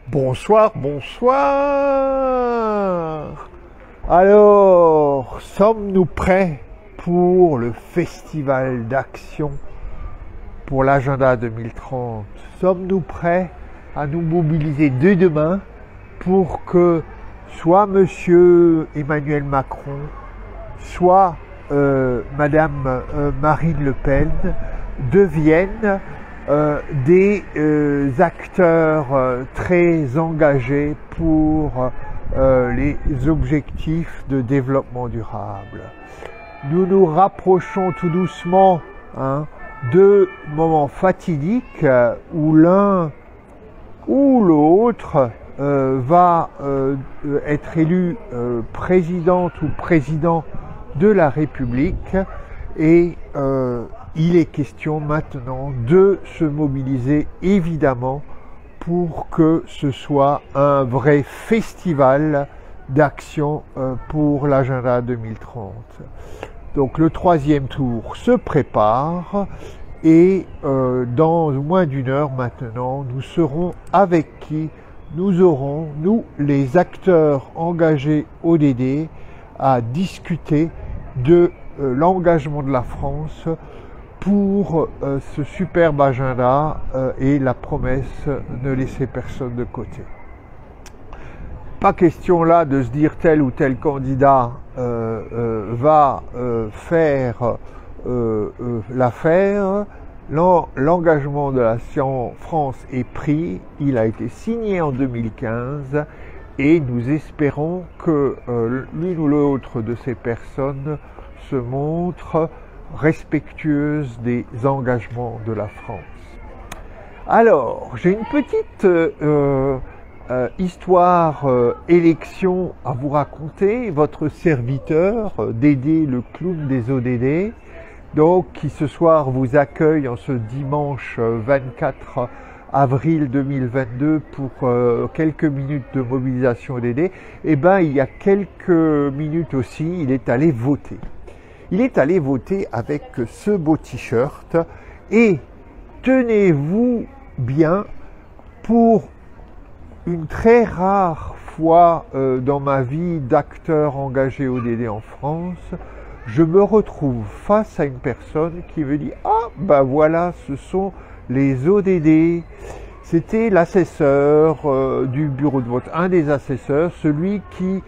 Bonsoir, bonsoir. Alors, sommes-nous prêts pour le festival d'action pour l'agenda 2030? Sommes-nous prêts à nous mobiliser dès demain pour que soit Monsieur Emmanuel Macron, soit Madame Marine Le Pen deviennent des acteurs très engagés pour les objectifs de développement durable. Nous nous rapprochons tout doucement de moments fatidiques où l'un ou l'autre va être élu présidente ou président de la République et il est question maintenant de se mobiliser évidemment pour que ce soit un vrai festival d'action pour l'agenda 2030. Donc le troisième tour se prépare et dans moins d'une heure maintenant, nous serons avec qui? Nous aurons, nous les acteurs engagés ODD, à discuter de l'engagement de la France pour ce superbe agenda et la promesse ne laisser personne de côté. Pas question là de se dire tel ou tel candidat va faire l'affaire. L'engagement de la France est pris, il a été signé en 2015 et nous espérons que l'une ou l'autre de ces personnes se montre respectueuse des engagements de la France. Alors, j'ai une petite histoire élection à vous raconter. Votre serviteur, Dédé, le clown des ODD, donc qui ce soir vous accueille en ce dimanche 24 avril 2022 pour quelques minutes de mobilisation ODD, et ben il y a quelques minutes aussi, il est allé voter. Il est allé voter avec ce beau t-shirt et tenez-vous bien, pour une très rare fois dans ma vie d'acteur engagé ODD en France, je me retrouve face à une personne qui me dit « Ah, ben voilà, ce sont les ODD ». C'était l'assesseur du bureau de vote, un des assesseurs, celui qui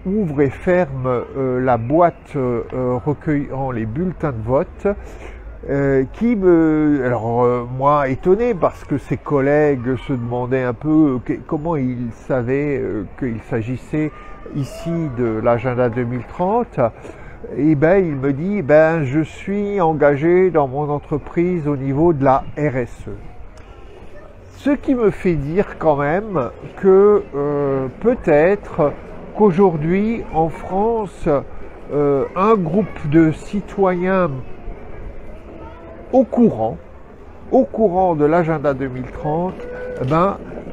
ouvre et ferme la boîte recueillant les bulletins de vote, qui me... Alors moi étonné parce que ses collègues se demandaient un peu comment il savait qu'il s'agissait ici de l'agenda 2030. Et ben il me dit je suis engagé dans mon entreprise au niveau de la RSE. Ce qui me fait dire quand même que peut-être qu'aujourd'hui en France un groupe de citoyens au courant de l'agenda 2030,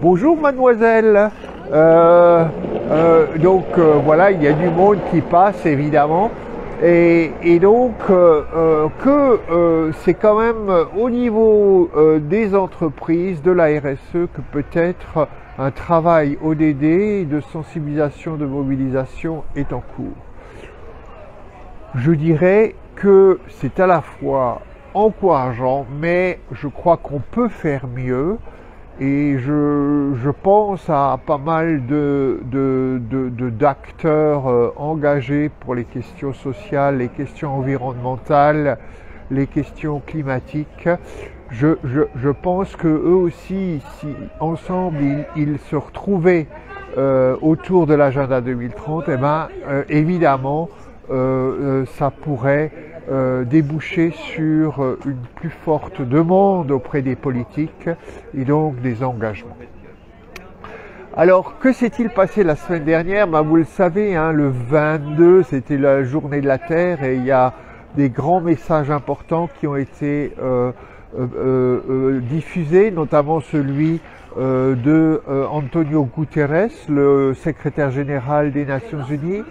bonjour mademoiselle, voilà, il y a du monde qui passe évidemment. Et donc c'est quand même au niveau des entreprises, de la RSE, que peut-être un travail ODD de sensibilisation, de mobilisation est en cours. Je dirais que c'est à la fois encourageant, mais je crois qu'on peut faire mieux. Et je pense à pas mal d'acteurs engagés pour les questions sociales, les questions environnementales, les questions climatiques. Je pense que eux aussi, si ensemble ils se retrouvaient autour de l'agenda 2030, évidemment ça pourrait déboucher sur une plus forte demande auprès des politiques et donc des engagements. Alors, que s'est-il passé la semaine dernière? Vous le savez, le 22, c'était la journée de la Terre et il y a des grands messages importants qui ont été diffusés, notamment celui de Antonio Guterres, le secrétaire général des Nations Unies,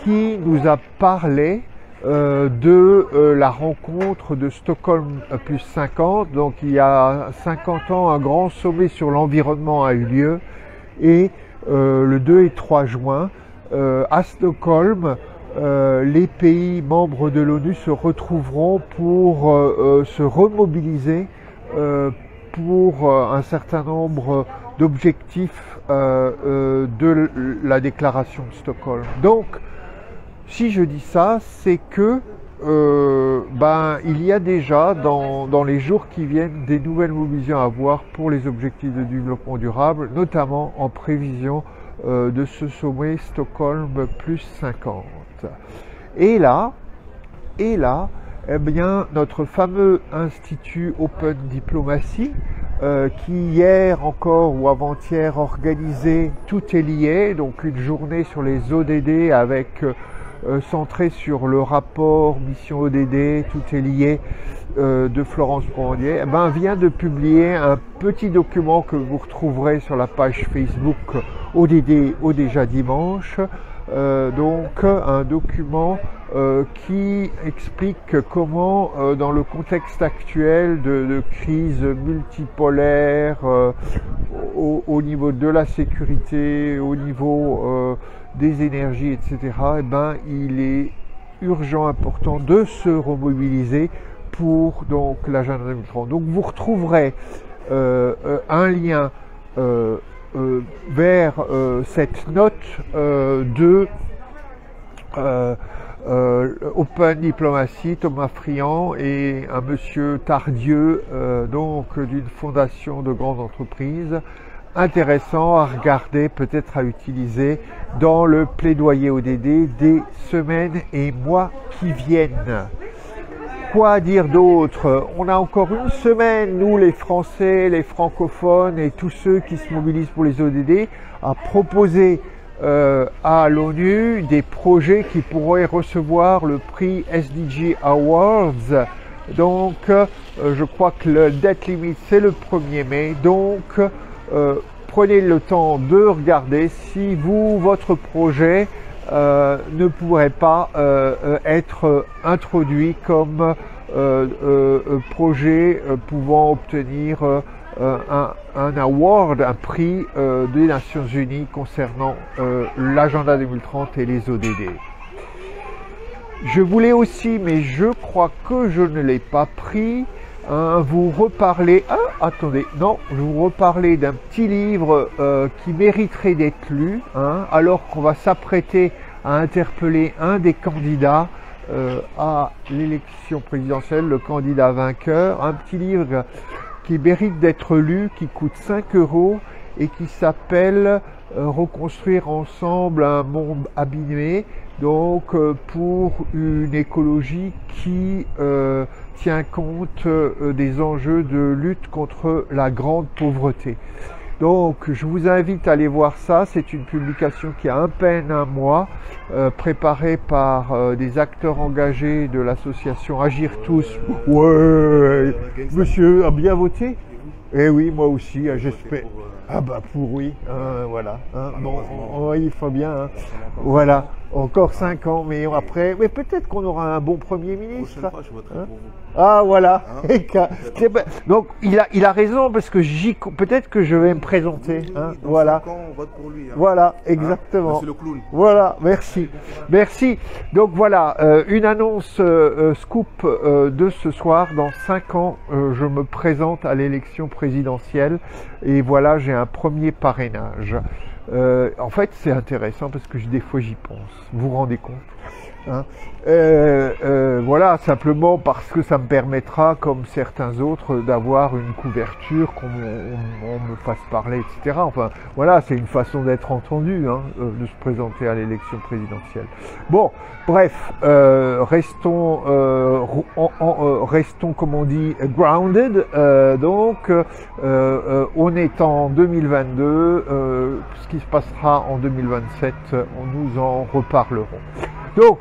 qui nous a parlé la rencontre de Stockholm plus 50. Donc il y a 50 ans, un grand sommet sur l'environnement a eu lieu et le 2 et 3 juin, à Stockholm, les pays membres de l'ONU se retrouveront pour se remobiliser pour un certain nombre d'objectifs de la déclaration de Stockholm. Donc, si je dis ça, c'est que il y a déjà dans les jours qui viennent des nouvelles mobilisations à avoir pour les objectifs de développement durable, notamment en prévision de ce sommet Stockholm plus 50. Et là, eh bien, notre fameux institut Open Diplomacy, qui hier encore ou avant-hier organisé Tout est lié, donc une journée sur les ODD avec centré sur le rapport Mission ODD, Tout est lié de Florence Brandier, vient de publier un petit document que vous retrouverez sur la page Facebook ODD au déjà dimanche. Donc un document qui explique comment dans le contexte actuel de crise multipolaire au niveau de la sécurité, au niveau des énergies, etc., il est urgent, important de se remobiliser pour donc l'agenda 2030. Donc vous retrouverez un lien vers cette note de Open Diplomacy, Thomas Friand et un monsieur Tardieu, donc d'une fondation de grandes entreprises. Intéressant à regarder, peut-être à utiliser dans le plaidoyer ODD des semaines et mois qui viennent. Quoi dire d'autre? On a encore une semaine, nous les Français, les francophones et tous ceux qui se mobilisent pour les ODD, à proposer à l'ONU des projets qui pourraient recevoir le prix SDG Awards. Donc je crois que le date limit c'est le 1er mai, donc prenez le temps de regarder si votre projet ne pourrait pas être introduit comme projet pouvant obtenir un award, un prix des Nations Unies concernant l'agenda 2030 et les ODD. Je voulais aussi, mais je crois que je ne l'ai pas pris, vous reparler, je vous reparler d'un petit livre qui mériterait d'être lu, alors qu'on va s'apprêter à interpeller un des candidats à l'élection présidentielle, le candidat vainqueur, un petit livre qui mérite d'être lu, qui coûte 5 € et qui s'appelle Reconstruire ensemble un monde abîmé, donc pour une écologie qui tient compte des enjeux de lutte contre la grande pauvreté. Donc je vous invite à aller voir ça, c'est une publication qui a à peine un mois, préparée par des acteurs engagés de l'association Agir Tous. Ouais, monsieur a bien voté? Eh oui, moi aussi, j'espère. Oui, voilà. Bon, il faut bien. Voilà, encore 5 ans, mais après, mais peut-être qu'on aura un bon Premier ministre. Je voterai pour vous. Ah voilà. Donc il a raison parce que peut-être que je vais me présenter. Voilà. On vote pour lui. Voilà, exactement. C'est le clown. Voilà, merci. Donc voilà, une annonce scoop de ce soir. Dans 5 ans, je me présente à l'élection présidentielle et voilà, j'ai un premier parrainage. En fait, c'est intéressant parce que des fois j'y pense. Vous vous rendez compte? Voilà, simplement parce que ça me permettra, comme certains autres, d'avoir une couverture, qu'on me fasse parler, etc. Enfin, voilà, c'est une façon d'être entendu, de se présenter à l'élection présidentielle. Bon, bref, restons, comme on dit, grounded. Donc, on est en 2022. Ce qui se passera en 2027, nous en reparlerons. Donc,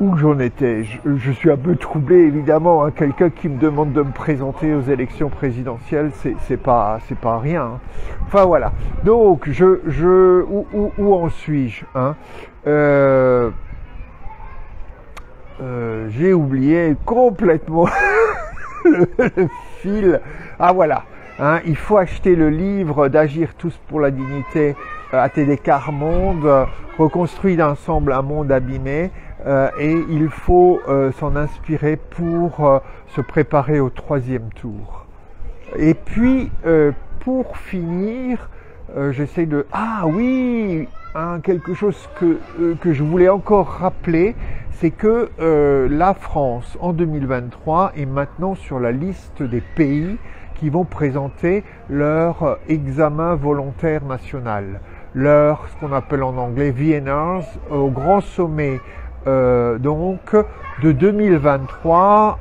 où j'en étais. Je suis un peu troublé, évidemment, hein. Quelqu'un qui me demande de me présenter aux élections présidentielles, c'est pas rien, hein. Enfin voilà. Donc où en suis-je, hein? J'ai oublié complètement le fil. Ah voilà. Hein, il faut acheter le livre d'Agir tous pour la dignité à TD Carmonde, reconstruit ensemble un monde abîmé, et il faut s'en inspirer pour se préparer au 3e tour. Et puis pour finir, j'essaie de... Ah oui, hein, quelque chose que je voulais encore rappeler, c'est que la France en 2023 est maintenant sur la liste des pays qui vont présenter leur examen volontaire national, ce qu'on appelle en anglais VNRs, au grand sommet donc de 2023,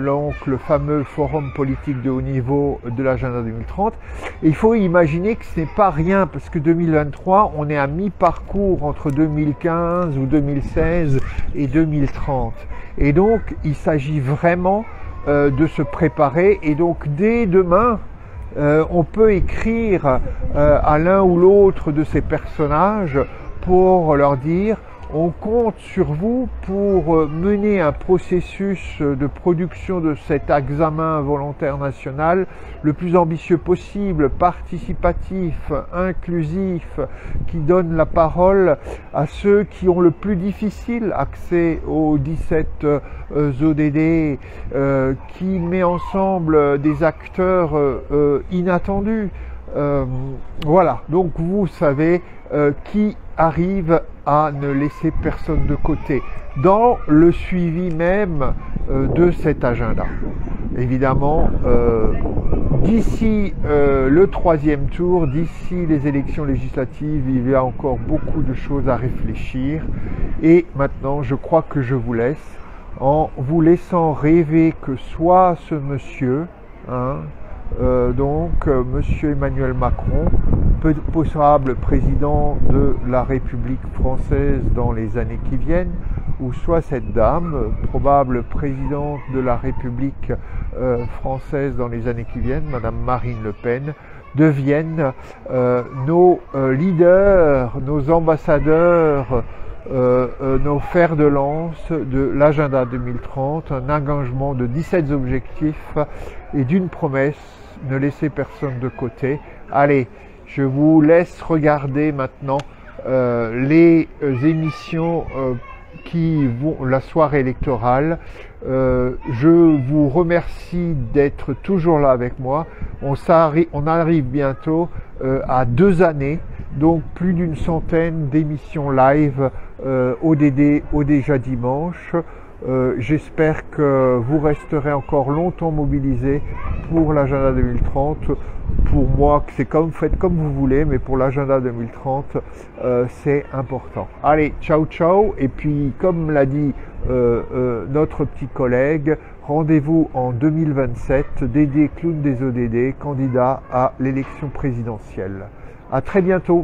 donc le fameux forum politique de haut niveau de l'agenda 2030. Et il faut imaginer que ce n'est pas rien, parce que 2023, on est à mi-parcours entre 2015 ou 2016 et 2030. Et donc, il s'agit vraiment de se préparer, et donc dès demain on peut écrire à l'un ou l'autre de ces personnages pour leur dire: on compte sur vous pour mener un processus de production de cet examen volontaire national le plus ambitieux possible, participatif, inclusif, qui donne la parole à ceux qui ont le plus difficile accès aux 17 ODD, qui met ensemble des acteurs inattendus. Voilà, donc vous savez qui arrive à ne laisser personne de côté dans le suivi même de cet agenda. Évidemment, d'ici le 3e tour, d'ici les élections législatives, il y a encore beaucoup de choses à réfléchir. Et maintenant, je crois que je vous laisse en vous laissant rêver que soit ce monsieur, hein, monsieur Emmanuel Macron, possible président de la République française dans les années qui viennent, ou soit cette dame, probable présidente de la République française dans les années qui viennent, Madame Marine Le Pen, deviennent nos leaders, nos ambassadeurs, nos fers de lance de l'agenda 2030, un engagement de 17 objectifs et d'une promesse: ne laissez personne de côté. Allez, je vous laisse regarder maintenant les émissions qui vont la soirée électorale. Je vous remercie d'être toujours là avec moi. On arrive bientôt à 2 années, donc plus d'une centaine d'émissions live ODD déjà dimanche. J'espère que vous resterez encore longtemps mobilisés pour l'agenda 2030. Pour moi, faites comme vous voulez, mais pour l'agenda 2030, c'est important. Allez, ciao ciao, et puis comme l'a dit notre petit collègue, rendez-vous en 2027, Dédé Clown des ODD, candidat à l'élection présidentielle. À très bientôt.